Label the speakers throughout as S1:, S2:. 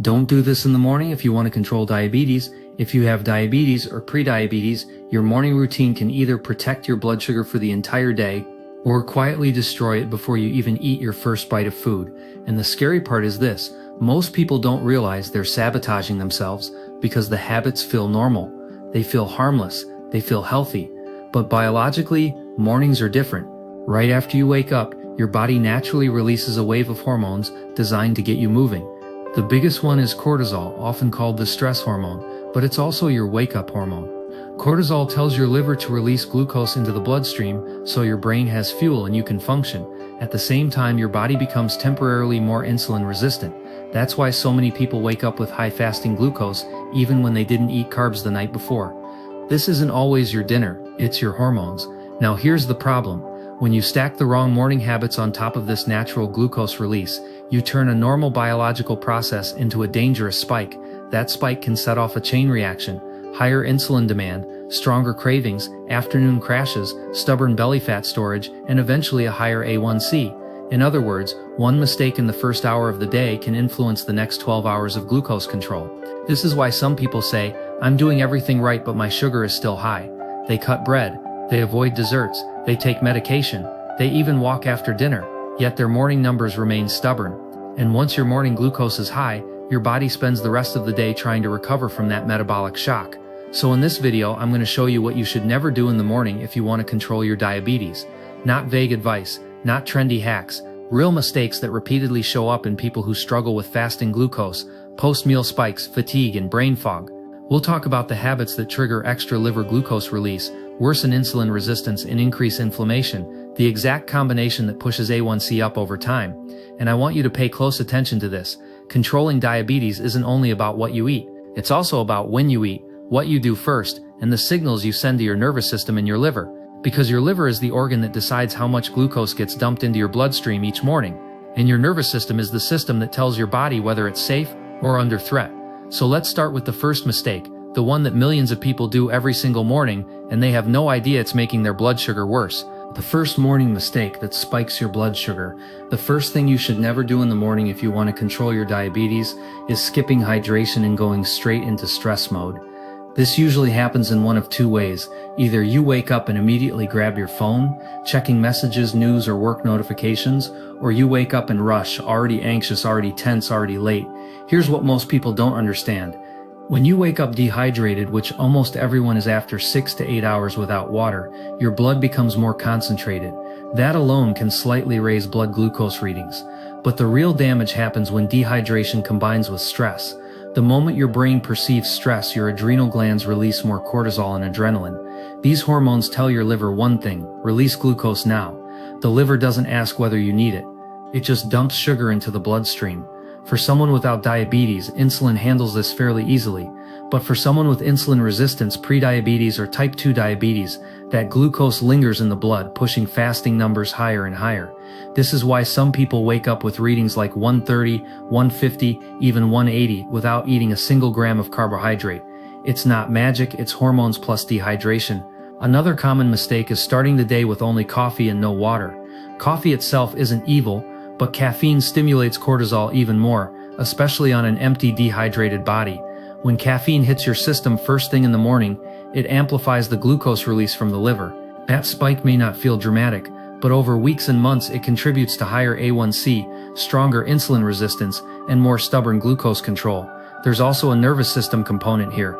S1: Don't do this in the morning if you want to control diabetes. If you have diabetes or prediabetes, your morning routine can either protect your blood sugar for the entire day or quietly destroy it before you even eat your first bite of food. And the scary part is this: most people don't realize they're sabotaging themselves because the habits feel normal. They feel harmless. They feel healthy. But biologically, mornings are different. Right after you wake up, your body naturally releases a wave of hormones designed to get you moving. The biggest one is cortisol, often called the stress hormone, but it's also your wake-up hormone. Cortisol tells your liver to release glucose into the bloodstream so your brain has fuel and you can function. At the same time, your body becomes temporarily more insulin resistant. That's why so many people wake up with high fasting glucose even when they didn't eat carbs the night before. This isn't always your dinner, it's your hormones. Now here's the problem. When you stack the wrong morning habits on top of this natural glucose release, you turn a normal biological process into a dangerous spike. That spike can set off a chain reaction: higher insulin demand, stronger cravings, afternoon crashes, stubborn belly fat storage, and eventually a higher A1C. In other words, one mistake in the first hour of the day can influence the next 12 hours of glucose control. This is why some people say, "I'm doing everything right but my sugar is still high." They cut bread, they avoid desserts, they take medication, they even walk after dinner, yet their morning numbers remain stubborn. And once your morning glucose is high, your body spends the rest of the day trying to recover from that metabolic shock. So in this video, I'm going to show you what you should never do in the morning if you want to control your diabetes. Not vague advice, not trendy hacks, real mistakes that repeatedly show up in people who struggle with fasting glucose, post-meal spikes, fatigue, and brain fog. We'll talk about the habits that trigger extra liver glucose release, worsen insulin resistance, and increase inflammation, the exact combination that pushes A1C up over time. And I want you to pay close attention to this. Controlling diabetes isn't only about what you eat, it's also about when you eat, what you do first, and the signals you send to your nervous system and your liver. Because your liver is the organ that decides how much glucose gets dumped into your bloodstream each morning, and your nervous system is the system that tells your body whether it's safe or under threat. So let's start with the first mistake, the one that millions of people do every single morning, and they have no idea it's making their blood sugar worse. The first morning mistake that spikes your blood sugar. The first thing you should never do in the morning if you want to control your diabetes is skipping hydration and going straight into stress mode. This usually happens in one of two ways. Either you wake up and immediately grab your phone, checking messages, news, or work notifications, or you wake up and rush, already anxious, already tense, already late. Here's what most people don't understand. When you wake up dehydrated, which almost everyone is after 6 to 8 hours without water, your blood becomes more concentrated. That alone can slightly raise blood glucose readings. But the real damage happens when dehydration combines with stress. The moment your brain perceives stress, your adrenal glands release more cortisol and adrenaline. These hormones tell your liver one thing: release glucose now. The liver doesn't ask whether you need it. It just dumps sugar into the bloodstream. For someone without diabetes, insulin handles this fairly easily. But for someone with insulin resistance, prediabetes, or type 2 diabetes, that glucose lingers in the blood, pushing fasting numbers higher and higher. This is why some people wake up with readings like 130, 150, even 180 without eating a single gram of carbohydrate. It's not magic, it's hormones plus dehydration. Another common mistake is starting the day with only coffee and no water. Coffee itself isn't evil, but caffeine stimulates cortisol even more, especially on an empty, dehydrated body. When caffeine hits your system first thing in the morning, it amplifies the glucose release from the liver. That spike may not feel dramatic, but over weeks and months it contributes to higher A1C, stronger insulin resistance, and more stubborn glucose control. There's also a nervous system component here.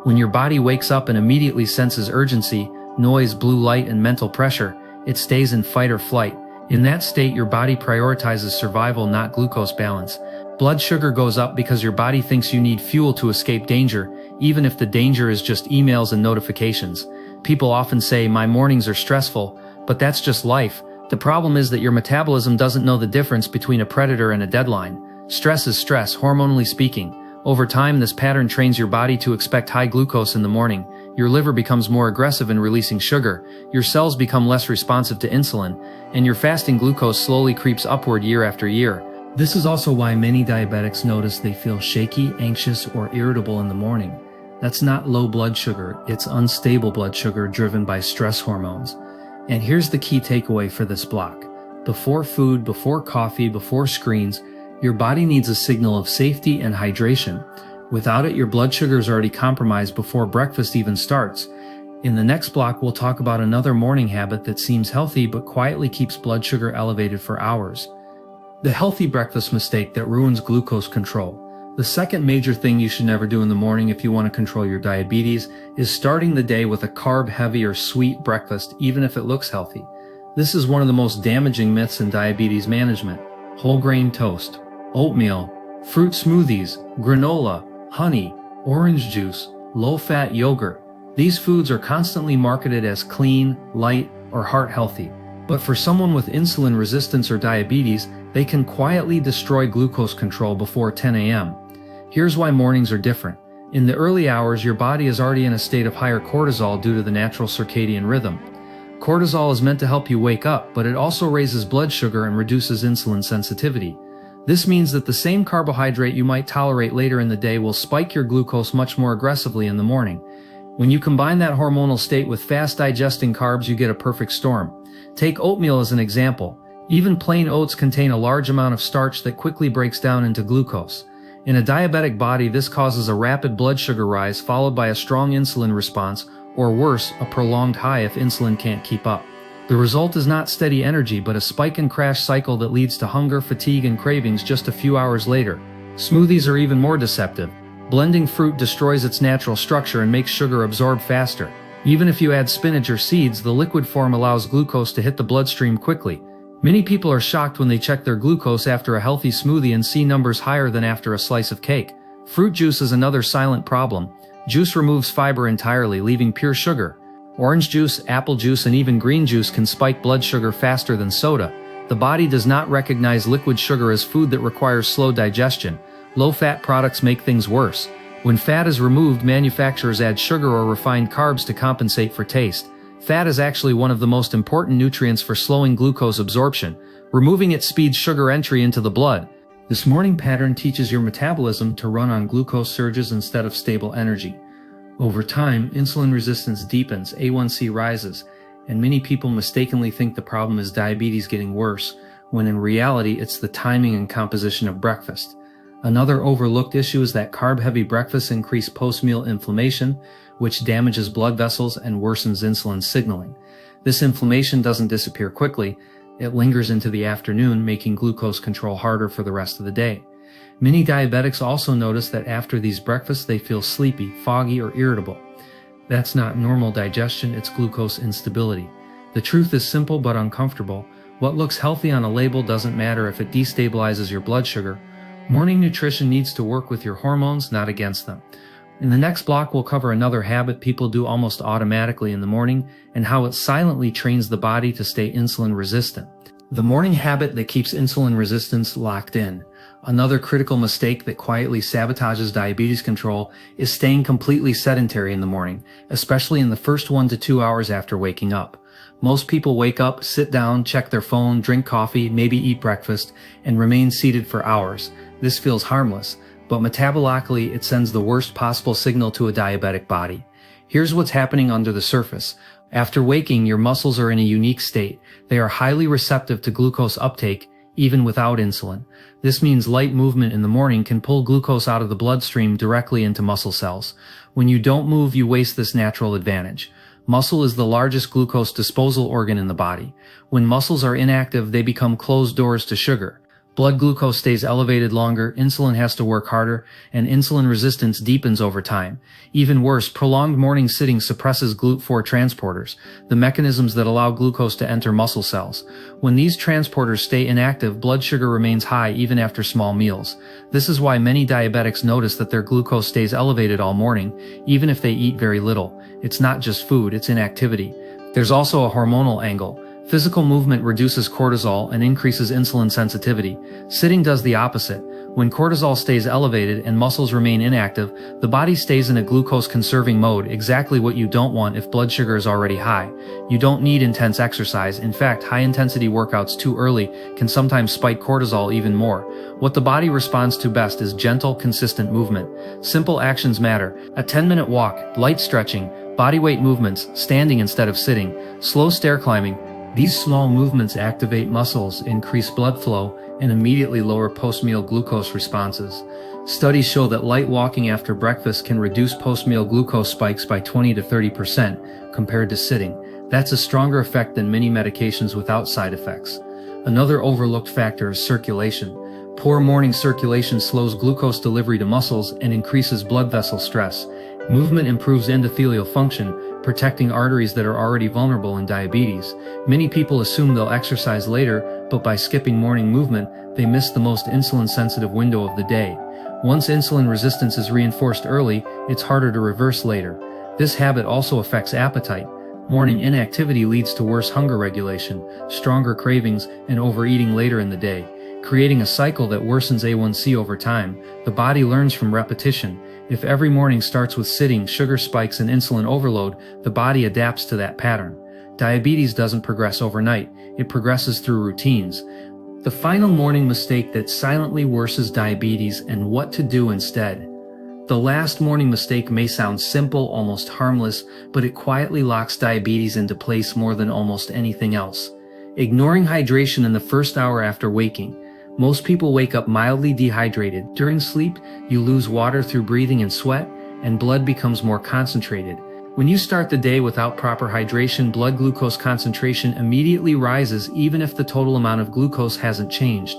S1: When your body wakes up and immediately senses urgency, noise, blue light, and mental pressure, it stays in fight or flight. In that state, your body prioritizes survival, not glucose balance. Blood sugar goes up because your body thinks you need fuel to escape danger, even if the danger is just emails and notifications. People often say, "My mornings are stressful," but that's just life. The problem is that your metabolism doesn't know the difference between a predator and a deadline. Stress is stress, hormonally speaking. Over time, this pattern trains your body to expect high glucose in the morning. Your liver becomes more aggressive in releasing sugar, your cells become less responsive to insulin, and your fasting glucose slowly creeps upward year after year. This is also why many diabetics notice they feel shaky, anxious, or irritable in the morning. That's not low blood sugar, it's unstable blood sugar driven by stress hormones. And here's the key takeaway for this block. Before food, before coffee, before screens, Your body needs a signal of safety and hydration. Without it, your blood sugar is already compromised before breakfast even starts. In the next block, we'll talk about another morning habit that seems healthy but quietly keeps blood sugar elevated for hours. The healthy breakfast mistake that ruins glucose control. The second major thing you should never do in the morning if you want to control your diabetes is starting the day with a carb-heavy or sweet breakfast, even if it looks healthy. This is one of the most damaging myths in diabetes management. Whole grain toast, oatmeal, fruit smoothies, granola, honey, orange juice, low-fat yogurt. These foods are constantly marketed as clean, light, or heart-healthy. But for someone with insulin resistance or diabetes, they can quietly destroy glucose control before 10 a.m. Here's why mornings are different. In the early hours, your body is already in a state of higher cortisol due to the natural circadian rhythm. Cortisol is meant to help you wake up, but it also raises blood sugar and reduces insulin sensitivity. This means that the same carbohydrate you might tolerate later in the day will spike your glucose much more aggressively in the morning. When you combine that hormonal state with fast-digesting carbs, you get a perfect storm. Take oatmeal as an example. Even plain oats contain a large amount of starch that quickly breaks down into glucose. In a diabetic body, this causes a rapid blood sugar rise followed by a strong insulin response, or worse, a prolonged high if insulin can't keep up. The result is not steady energy, but a spike and crash cycle that leads to hunger, fatigue, and cravings just a few hours later. Smoothies are even more deceptive. Blending fruit destroys its natural structure and makes sugar absorb faster. Even if you add spinach or seeds, the liquid form allows glucose to hit the bloodstream quickly. Many people are shocked when they check their glucose after a healthy smoothie and see numbers higher than after a slice of cake. Fruit juice is another silent problem. Juice removes fiber entirely, leaving pure sugar. Orange juice, apple juice, and even green juice can spike blood sugar faster than soda. The body does not recognize liquid sugar as food that requires slow digestion. Low-fat products make things worse. When fat is removed, manufacturers add sugar or refined carbs to compensate for taste. Fat is actually one of the most important nutrients for slowing glucose absorption. Removing it speeds sugar entry into the blood. This morning pattern teaches your metabolism to run on glucose surges instead of stable energy. Over time, insulin resistance deepens, A1C rises, and many people mistakenly think the problem is diabetes getting worse, when in reality it's the timing and composition of breakfast. Another overlooked issue is that carb-heavy breakfasts increase post-meal inflammation, which damages blood vessels and worsens insulin signaling. This inflammation doesn't disappear quickly. It lingers into the afternoon, making glucose control harder for the rest of the day. Many diabetics also notice that after these breakfasts they feel sleepy, foggy, or irritable. That's not normal digestion, it's glucose instability. The truth is simple but uncomfortable. What looks healthy on a label doesn't matter if it destabilizes your blood sugar. Morning nutrition needs to work with your hormones, not against them. In the next block, we'll cover another habit people do almost automatically in the morning and how it silently trains the body to stay insulin resistant. The morning habit that keeps insulin resistance locked in. Another critical mistake that quietly sabotages diabetes control is staying completely sedentary in the morning, especially in the first 1 to 2 hours after waking up. Most people wake up, sit down, check their phone, drink coffee, maybe eat breakfast, and remain seated for hours. This feels harmless, but metabolically it sends the worst possible signal to a diabetic body. Here's what's happening under the surface. After waking, your muscles are in a unique state. They are highly receptive to glucose uptake, even without insulin. This means light movement in the morning can pull glucose out of the bloodstream directly into muscle cells. When you don't move, you waste this natural advantage. Muscle is the largest glucose disposal organ in the body. When muscles are inactive, they become closed doors to sugar. Blood glucose stays elevated longer, insulin has to work harder, and insulin resistance deepens over time. Even worse, prolonged morning sitting suppresses GLUT4 transporters, the mechanisms that allow glucose to enter muscle cells. When these transporters stay inactive, blood sugar remains high even after small meals. This is why many diabetics notice that their glucose stays elevated all morning, even if they eat very little. It's not just food, it's inactivity. There's also a hormonal angle. Physical movement reduces cortisol and increases insulin sensitivity. Sitting does the opposite. When cortisol stays elevated and muscles remain inactive, the body stays in a glucose-conserving mode, exactly what you don't want if blood sugar is already high. You don't need intense exercise. In fact, high-intensity workouts too early can sometimes spike cortisol even more. What the body responds to best is gentle, consistent movement. Simple actions matter. A 10-minute walk, light stretching, bodyweight movements, standing instead of sitting, slow stair climbing. These small movements activate muscles, increase blood flow, and immediately lower post-meal glucose responses. Studies show that light walking after breakfast can reduce post-meal glucose spikes by 20 to 30% compared to sitting. That's a stronger effect than many medications without side effects. Another overlooked factor is circulation. Poor morning circulation slows glucose delivery to muscles and increases blood vessel stress. Movement improves endothelial function, protecting arteries that are already vulnerable in diabetes. Many people assume they'll exercise later, but by skipping morning movement, they miss the most insulin-sensitive window of the day. Once insulin resistance is reinforced early, it's harder to reverse later. This habit also affects appetite. Morning inactivity leads to worse hunger regulation, stronger cravings, and overeating later in the day, creating a cycle that worsens A1C over time. The body learns from repetition. If every morning starts with sitting, sugar spikes, and insulin overload, the body adapts to that pattern. Diabetes doesn't progress overnight, it progresses through routines. The final morning mistake that silently worsens diabetes and what to do instead. The last morning mistake may sound simple, almost harmless, but it quietly locks diabetes into place more than almost anything else. Ignoring hydration in the first hour after waking. Most people wake up mildly dehydrated. During sleep, you lose water through breathing and sweat, and blood becomes more concentrated. When you start the day without proper hydration, blood glucose concentration immediately rises even if the total amount of glucose hasn't changed.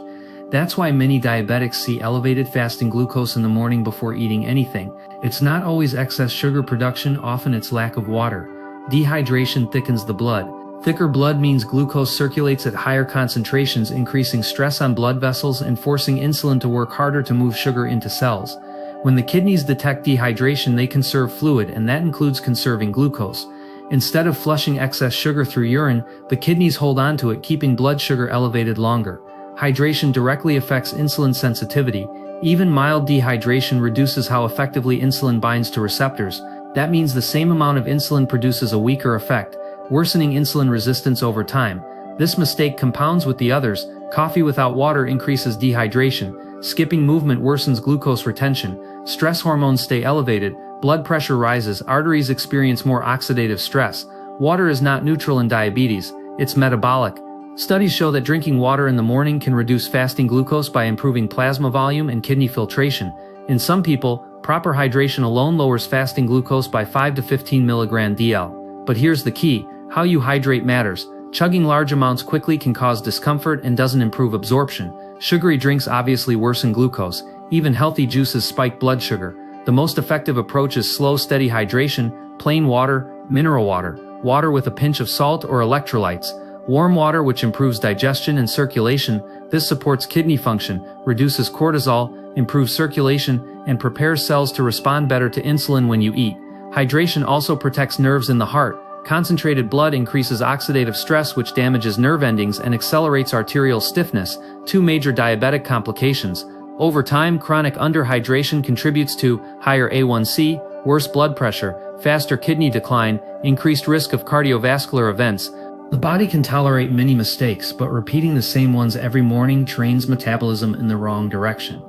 S1: That's why many diabetics see elevated fasting glucose in the morning before eating anything. It's not always excess sugar production, often it's lack of water. Dehydration thickens the blood. Thicker blood means glucose circulates at higher concentrations, increasing stress on blood vessels and forcing insulin to work harder to move sugar into cells. When the kidneys detect dehydration, they conserve fluid, and that includes conserving glucose. Instead of flushing excess sugar through urine, the kidneys hold on to it, keeping blood sugar elevated longer. Hydration directly affects insulin sensitivity. Even mild dehydration reduces how effectively insulin binds to receptors. That means the same amount of insulin produces a weaker effect, worsening insulin resistance over time. This mistake compounds with the others. Coffee without water increases dehydration. Skipping movement worsens glucose retention. Stress hormones stay elevated. Blood pressure rises. Arteries experience more oxidative stress. Water is not neutral in diabetes. It's metabolic. Studies show that drinking water in the morning can reduce fasting glucose by improving plasma volume and kidney filtration. In some people, proper hydration alone lowers fasting glucose by 5 to 15 mg DL. But here's the key. How you hydrate matters. Chugging large amounts quickly can cause discomfort and doesn't improve absorption. Sugary drinks obviously worsen glucose. Even healthy juices spike blood sugar. The most effective approach is slow, steady hydration, plain water, mineral water, water with a pinch of salt or electrolytes, warm water which improves digestion and circulation. This supports kidney function, reduces cortisol, improves circulation, and prepares cells to respond better to insulin when you eat. Hydration also protects nerves in the heart. Concentrated blood increases oxidative stress, which damages nerve endings and accelerates arterial stiffness, two major diabetic complications. Over time, chronic underhydration contributes to higher A1C, worse blood pressure, faster kidney decline, increased risk of cardiovascular events. The body can tolerate many mistakes, but repeating the same ones every morning trains metabolism in the wrong direction.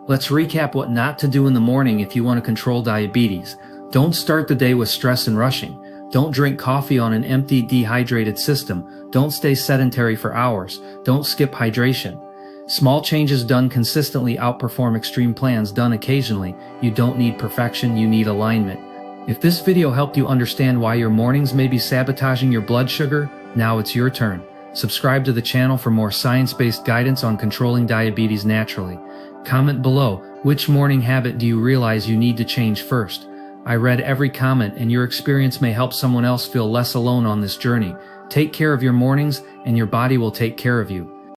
S1: Let's recap what not to do in the morning if you want to control diabetes. Don't start the day with stress and rushing. Don't drink coffee on an empty, dehydrated system. Don't stay sedentary for hours. Don't skip hydration. Small changes done consistently outperform extreme plans done occasionally. You don't need perfection, you need alignment. If this video helped you understand why your mornings may be sabotaging your blood sugar, now it's your turn. Subscribe to the channel for more science-based guidance on controlling diabetes naturally. Comment below, which morning habit do you realize you need to change first? I read every comment, and your experience may help someone else feel less alone on this journey. Take care of your mornings, and your body will take care of you.